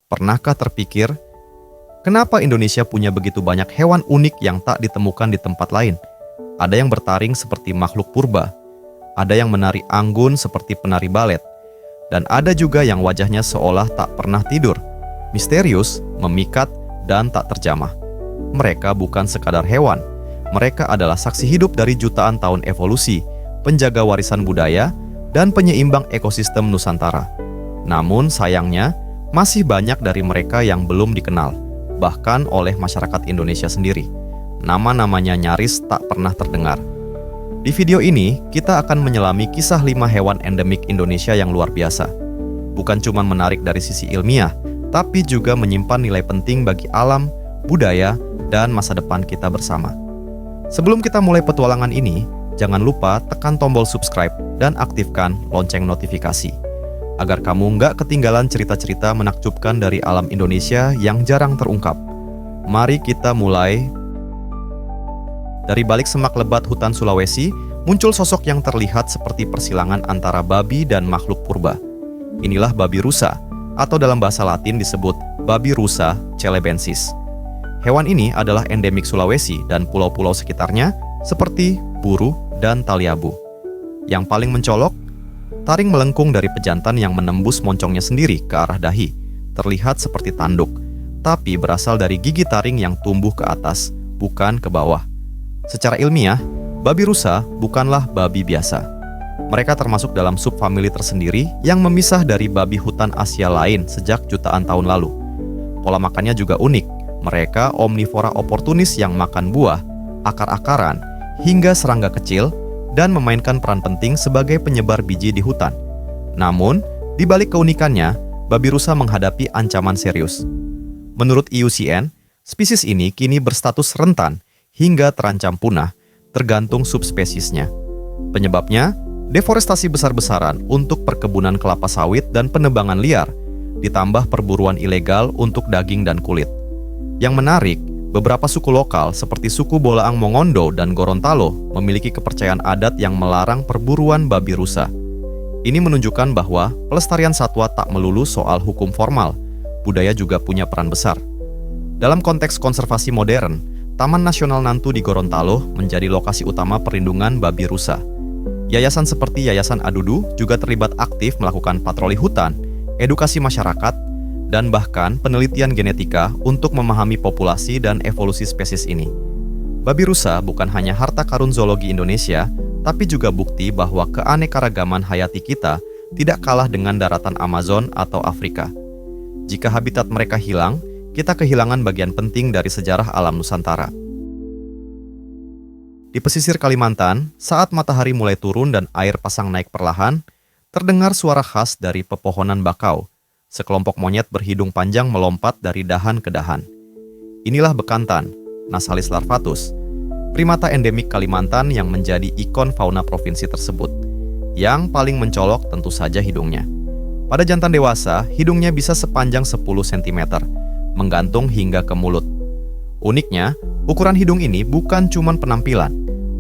Pernahkah terpikir, kenapa Indonesia punya begitu banyak hewan unik yang tak ditemukan di tempat lain? Ada yang bertaring seperti makhluk purba, ada yang menari anggun seperti penari balet, dan ada juga yang wajahnya seolah tak pernah tidur, misterius, memikat, dan tak terjamah. Mereka bukan sekadar hewan, mereka adalah saksi hidup dari jutaan tahun evolusi, penjaga warisan budaya, dan penyeimbang ekosistem Nusantara. Namun sayangnya, masih banyak dari mereka yang belum dikenal, bahkan oleh masyarakat Indonesia sendiri. Nama-namanya nyaris tak pernah terdengar. Di video ini, kita akan menyelami kisah 5 hewan endemik Indonesia yang luar biasa. Bukan cuma menarik dari sisi ilmiah, tapi juga menyimpan nilai penting bagi alam, budaya, dan masa depan kita bersama. Sebelum kita mulai petualangan ini, jangan lupa tekan tombol subscribe dan aktifkan lonceng notifikasi, agar kamu nggak ketinggalan cerita-cerita menakjubkan dari alam Indonesia yang jarang terungkap. Mari kita mulai. Dari balik semak lebat hutan Sulawesi, muncul sosok yang terlihat seperti persilangan antara babi dan makhluk purba. Inilah babi rusa, atau dalam bahasa Latin disebut babi rusa celebensis. Hewan ini adalah endemik Sulawesi dan pulau-pulau sekitarnya, seperti Buru dan Taliabu. Yang paling mencolok, taring melengkung dari pejantan yang menembus moncongnya sendiri ke arah dahi, terlihat seperti tanduk, tapi berasal dari gigi taring yang tumbuh ke atas, bukan ke bawah. Secara ilmiah, babi rusa bukanlah babi biasa. Mereka termasuk dalam subfamili tersendiri yang memisah dari babi hutan Asia lain sejak jutaan tahun lalu. Pola makannya juga unik. Mereka omnivora oportunis yang makan buah, akar-akaran, hingga serangga kecil, dan memainkan peran penting sebagai penyebar biji di hutan. Namun, di balik keunikannya, babi rusa menghadapi ancaman serius. Menurut IUCN, spesies ini kini berstatus rentan hingga terancam punah, tergantung subspesiesnya. Penyebabnya, deforestasi besar-besaran untuk perkebunan kelapa sawit dan penebangan liar, ditambah perburuan ilegal untuk daging dan kulit. Yang menarik, beberapa suku lokal seperti suku Bolaang Mongondo dan Gorontalo memiliki kepercayaan adat yang melarang perburuan babi rusa. Ini menunjukkan bahwa pelestarian satwa tak melulu soal hukum formal, budaya juga punya peran besar. Dalam konteks konservasi modern, Taman Nasional Nantu di Gorontalo menjadi lokasi utama perlindungan babi rusa. Yayasan seperti Yayasan Adudu juga terlibat aktif melakukan patroli hutan, edukasi masyarakat, dan bahkan penelitian genetika untuk memahami populasi dan evolusi spesies ini. Babi rusa bukan hanya harta karun zoologi Indonesia, tapi juga bukti bahwa keanekaragaman hayati kita tidak kalah dengan daratan Amazon atau Afrika. Jika habitat mereka hilang, kita kehilangan bagian penting dari sejarah alam Nusantara. Di pesisir Kalimantan, saat matahari mulai turun dan air pasang naik perlahan, terdengar suara khas dari pepohonan bakau. Sekelompok monyet berhidung panjang melompat dari dahan ke dahan. Inilah bekantan, Nasalis larvatus, primata endemik Kalimantan yang menjadi ikon fauna provinsi tersebut. Yang paling mencolok tentu saja hidungnya. Pada jantan dewasa, hidungnya bisa sepanjang 10 cm, menggantung hingga ke mulut. Uniknya, ukuran hidung ini bukan cuma penampilan.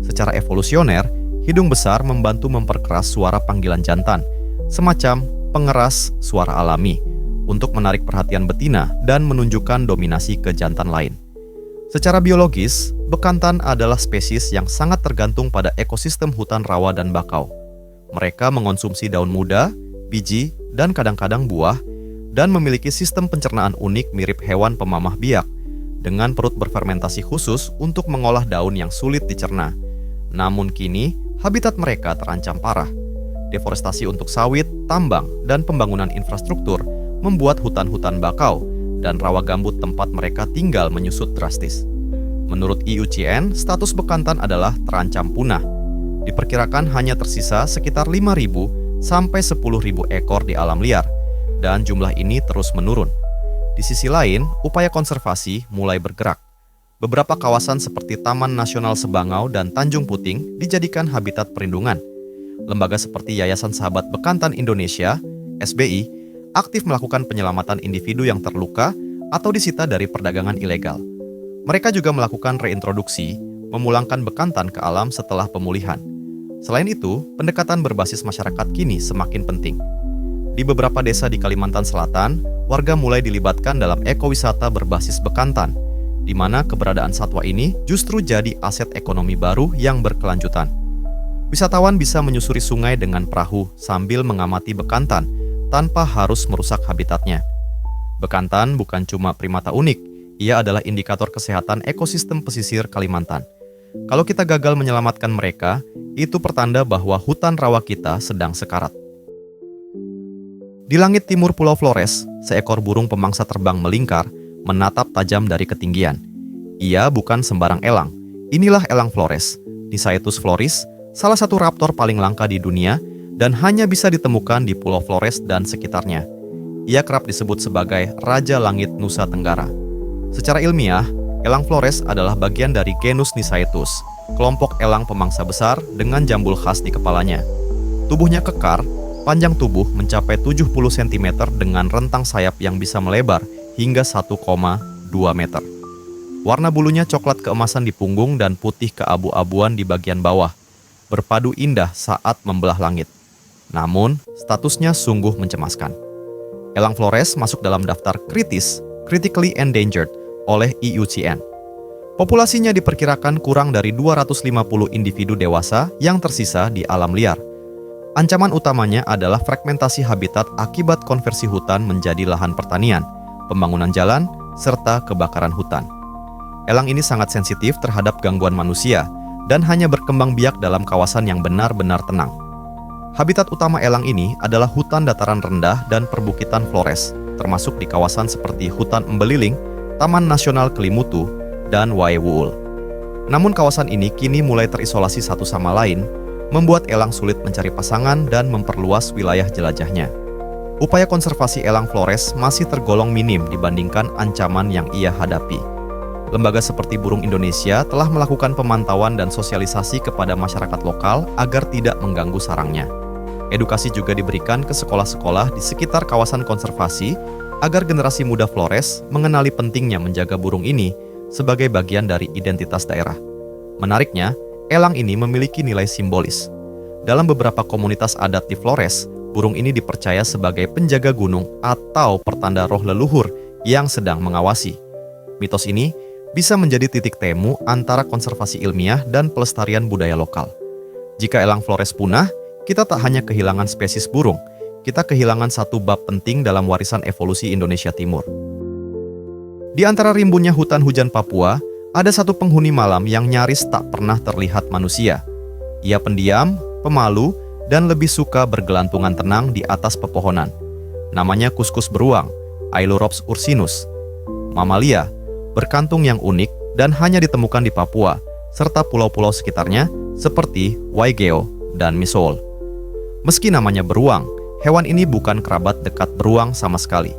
Secara evolusioner, hidung besar membantu memperkeras suara panggilan jantan, semacam pengeras suara alami, untuk menarik perhatian betina dan menunjukkan dominasi ke jantan lain. Secara biologis, bekantan adalah spesies yang sangat tergantung pada ekosistem hutan rawa dan bakau. Mereka mengonsumsi daun muda, biji, dan kadang-kadang buah, dan memiliki sistem pencernaan unik mirip hewan pemamah biak, dengan perut berfermentasi khusus untuk mengolah daun yang sulit dicerna. Namun kini, habitat mereka terancam parah. Deforestasi untuk sawit, tambang, dan pembangunan infrastruktur membuat hutan-hutan bakau dan rawa gambut tempat mereka tinggal menyusut drastis. Menurut IUCN, status bekantan adalah terancam punah. Diperkirakan hanya tersisa sekitar 5.000 sampai 10.000 ekor di alam liar, dan jumlah ini terus menurun. Di sisi lain, upaya konservasi mulai bergerak. Beberapa kawasan seperti Taman Nasional Sebangau dan Tanjung Puting dijadikan habitat perlindungan. Lembaga seperti Yayasan Sahabat Bekantan Indonesia, SBI, aktif melakukan penyelamatan individu yang terluka atau disita dari perdagangan ilegal. Mereka juga melakukan reintroduksi, memulangkan bekantan ke alam setelah pemulihan. Selain itu, pendekatan berbasis masyarakat kini semakin penting. Di beberapa desa di Kalimantan Selatan, warga mulai dilibatkan dalam ekowisata berbasis bekantan, di mana keberadaan satwa ini justru jadi aset ekonomi baru yang berkelanjutan. Wisatawan bisa menyusuri sungai dengan perahu sambil mengamati bekantan tanpa harus merusak habitatnya. Bekantan bukan cuma primata unik, ia adalah indikator kesehatan ekosistem pesisir Kalimantan. Kalau kita gagal menyelamatkan mereka, itu pertanda bahwa hutan rawa kita sedang sekarat. Di langit timur Pulau Flores, seekor burung pemangsa terbang melingkar, menatap tajam dari ketinggian. Ia bukan sembarang elang. Inilah elang Flores, Nisaetus floris, salah satu raptor paling langka di dunia dan hanya bisa ditemukan di Pulau Flores dan sekitarnya. Ia kerap disebut sebagai Raja Langit Nusa Tenggara. Secara ilmiah, elang Flores adalah bagian dari genus Nisaetus, kelompok elang pemangsa besar dengan jambul khas di kepalanya. Tubuhnya kekar, panjang tubuh mencapai 70 cm dengan rentang sayap yang bisa melebar hingga 1,2 meter. Warna bulunya coklat keemasan di punggung dan putih keabu-abuan di bagian bawah, berpadu indah saat membelah langit. Namun, statusnya sungguh mencemaskan. Elang Flores masuk dalam daftar kritis, critically endangered, oleh IUCN. Populasinya diperkirakan kurang dari 250 individu dewasa yang tersisa di alam liar. Ancaman utamanya adalah fragmentasi habitat akibat konversi hutan menjadi lahan pertanian, pembangunan jalan, serta kebakaran hutan. Elang ini sangat sensitif terhadap gangguan manusia dan hanya berkembang biak dalam kawasan yang benar-benar tenang. Habitat utama elang ini adalah hutan dataran rendah dan perbukitan Flores, termasuk di kawasan seperti hutan Embeliling, Taman Nasional Kelimutu, dan Waewuul. Namun kawasan ini kini mulai terisolasi satu sama lain, membuat elang sulit mencari pasangan dan memperluas wilayah jelajahnya. Upaya konservasi elang Flores masih tergolong minim dibandingkan ancaman yang ia hadapi. Lembaga seperti Burung Indonesia telah melakukan pemantauan dan sosialisasi kepada masyarakat lokal agar tidak mengganggu sarangnya. Edukasi juga diberikan ke sekolah-sekolah di sekitar kawasan konservasi agar generasi muda Flores mengenali pentingnya menjaga burung ini sebagai bagian dari identitas daerah. Menariknya, elang ini memiliki nilai simbolis. Dalam beberapa komunitas adat di Flores, burung ini dipercaya sebagai penjaga gunung atau pertanda roh leluhur yang sedang mengawasi. Mitos ini bisa menjadi titik temu antara konservasi ilmiah dan pelestarian budaya lokal. Jika elang Flores punah, kita tak hanya kehilangan spesies burung, kita kehilangan satu bab penting dalam warisan evolusi Indonesia Timur. Di antara rimbunnya hutan hujan Papua, ada satu penghuni malam yang nyaris tak pernah terlihat manusia. Ia pendiam, pemalu, dan lebih suka bergelantungan tenang di atas pepohonan. Namanya kuskus beruang, Ailurops ursinus. Mamalia, berkantung yang unik dan hanya ditemukan di Papua, serta pulau-pulau sekitarnya seperti Waigeo dan Misol. Meski namanya beruang, hewan ini bukan kerabat dekat beruang sama sekali.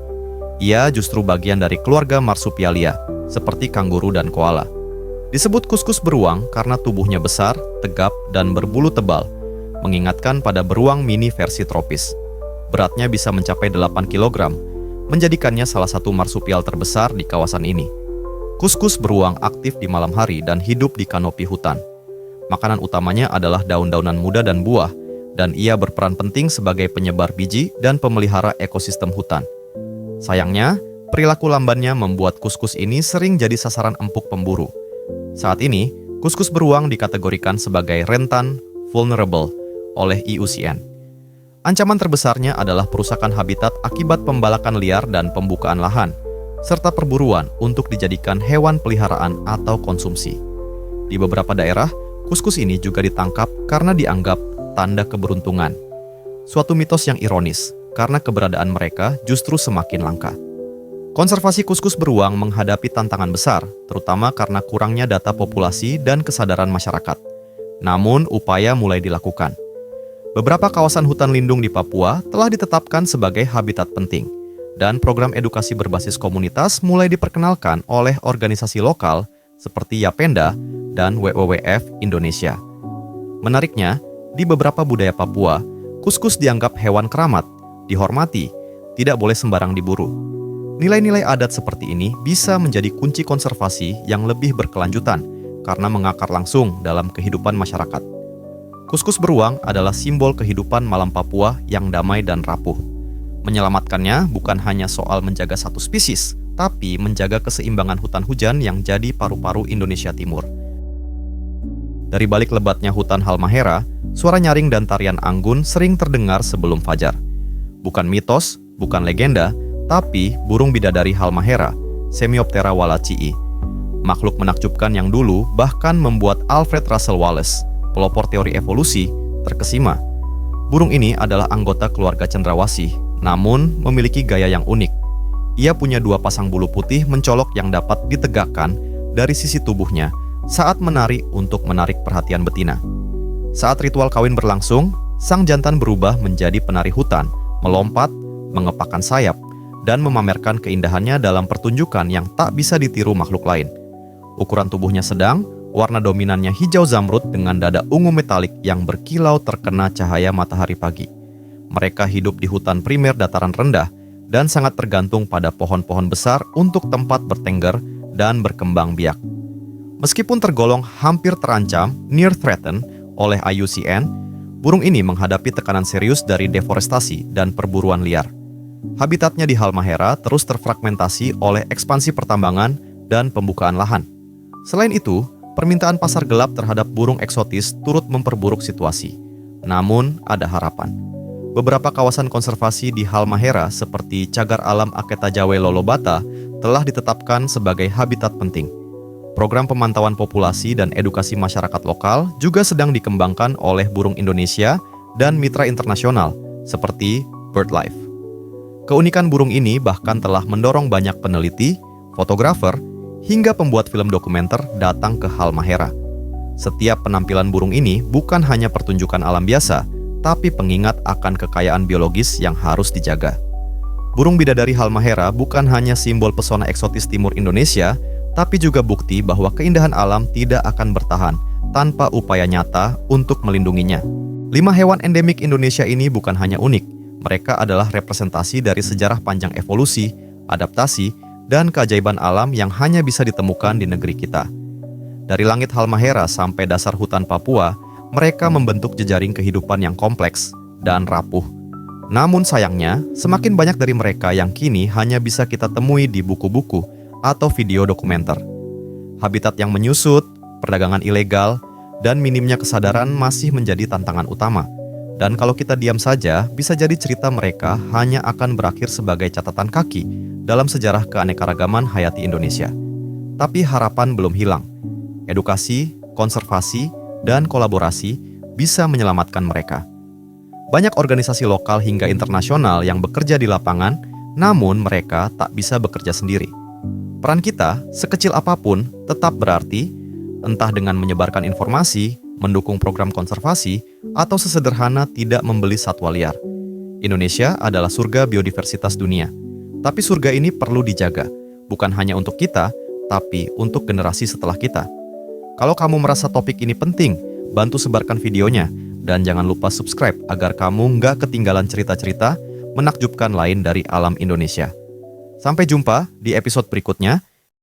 Ia justru bagian dari keluarga marsupialia, seperti kanguru dan koala. Disebut kuskus beruang karena tubuhnya besar, tegap, dan berbulu tebal, mengingatkan pada beruang mini versi tropis. Beratnya bisa mencapai 8 kg, menjadikannya salah satu marsupial terbesar di kawasan ini. Kuskus beruang aktif di malam hari dan hidup di kanopi hutan. Makanan utamanya adalah daun-daunan muda dan buah, dan ia berperan penting sebagai penyebar biji dan pemelihara ekosistem hutan. Sayangnya, perilaku lambannya membuat kuskus ini sering jadi sasaran empuk pemburu. Saat ini, kuskus beruang dikategorikan sebagai rentan vulnerable oleh IUCN. Ancaman terbesarnya adalah perusakan habitat akibat pembalakan liar dan pembukaan lahan, serta perburuan untuk dijadikan hewan peliharaan atau konsumsi. Di beberapa daerah, kuskus ini juga ditangkap karena dianggap tanda keberuntungan. Suatu mitos yang ironis, karena keberadaan mereka justru semakin langka. Konservasi kuskus beruang menghadapi tantangan besar, terutama karena kurangnya data populasi dan kesadaran masyarakat. Namun, upaya mulai dilakukan. Beberapa kawasan hutan lindung di Papua telah ditetapkan sebagai habitat penting, dan program edukasi berbasis komunitas mulai diperkenalkan oleh organisasi lokal seperti Yapenda dan WWF Indonesia. Menariknya, di beberapa budaya Papua, kuskus dianggap hewan keramat, dihormati, tidak boleh sembarang diburu. Nilai-nilai adat seperti ini bisa menjadi kunci konservasi yang lebih berkelanjutan karena mengakar langsung dalam kehidupan masyarakat. Kuskus beruang adalah simbol kehidupan malam Papua yang damai dan rapuh. Menyelamatkannya bukan hanya soal menjaga satu spesies, tapi menjaga keseimbangan hutan hujan yang jadi paru-paru Indonesia Timur. Dari balik lebatnya hutan Halmahera, suara nyaring dan tarian anggun sering terdengar sebelum fajar. Bukan mitos, bukan legenda, tapi burung bidadari Halmahera, Semioptera wallacii. Makhluk menakjubkan yang dulu bahkan membuat Alfred Russel Wallace, pelopor teori evolusi, terkesima. Burung ini adalah anggota keluarga cendrawasih, namun memiliki gaya yang unik. Ia punya 2 pasang bulu putih mencolok yang dapat ditegakkan dari sisi tubuhnya saat menari untuk menarik perhatian betina. Saat ritual kawin berlangsung, sang jantan berubah menjadi penari hutan, melompat, mengepakkan sayap, dan memamerkan keindahannya dalam pertunjukan yang tak bisa ditiru makhluk lain. Ukuran tubuhnya sedang, warna dominannya hijau zamrud dengan dada ungu metalik yang berkilau terkena cahaya matahari pagi. Mereka hidup di hutan primer dataran rendah dan sangat tergantung pada pohon-pohon besar untuk tempat bertengger dan berkembang biak. Meskipun tergolong hampir terancam, near threatened, oleh IUCN, burung ini menghadapi tekanan serius dari deforestasi dan perburuan liar. Habitatnya di Halmahera terus terfragmentasi oleh ekspansi pertambangan dan pembukaan lahan. Selain itu, permintaan pasar gelap terhadap burung eksotis turut memperburuk situasi. Namun, ada harapan. Beberapa kawasan konservasi di Halmahera seperti Cagar Alam Aketa Jawe Lolobata telah ditetapkan sebagai habitat penting. Program pemantauan populasi dan edukasi masyarakat lokal juga sedang dikembangkan oleh Burung Indonesia dan mitra internasional seperti BirdLife. Keunikan burung ini bahkan telah mendorong banyak peneliti, fotografer, hingga pembuat film dokumenter datang ke Halmahera. Setiap penampilan burung ini bukan hanya pertunjukan alam biasa, tapi pengingat akan kekayaan biologis yang harus dijaga. Burung bidadari Halmahera bukan hanya simbol pesona eksotis timur Indonesia, tapi juga bukti bahwa keindahan alam tidak akan bertahan tanpa upaya nyata untuk melindunginya. 5 hewan endemik Indonesia ini bukan hanya unik, mereka adalah representasi dari sejarah panjang evolusi, adaptasi, dan keajaiban alam yang hanya bisa ditemukan di negeri kita. Dari langit Halmahera sampai dasar hutan Papua, mereka membentuk jejaring kehidupan yang kompleks dan rapuh. Namun sayangnya, semakin banyak dari mereka yang kini hanya bisa kita temui di buku-buku atau video dokumenter. Habitat yang menyusut, perdagangan ilegal, dan minimnya kesadaran masih menjadi tantangan utama. Dan kalau kita diam saja, bisa jadi cerita mereka hanya akan berakhir sebagai catatan kaki dalam sejarah keanekaragaman hayati Indonesia. Tapi harapan belum hilang. Edukasi, konservasi, dan kolaborasi bisa menyelamatkan mereka. Banyak organisasi lokal hingga internasional yang bekerja di lapangan, namun mereka tak bisa bekerja sendiri. Peran kita, sekecil apapun, tetap berarti, entah dengan menyebarkan informasi, mendukung program konservasi, atau sesederhana tidak membeli satwa liar. Indonesia adalah surga biodiversitas dunia. Tapi surga ini perlu dijaga, bukan hanya untuk kita, tapi untuk generasi setelah kita. Kalau kamu merasa topik ini penting, bantu sebarkan videonya, dan jangan lupa subscribe agar kamu nggak ketinggalan cerita-cerita menakjubkan lain dari alam Indonesia. Sampai jumpa di episode berikutnya.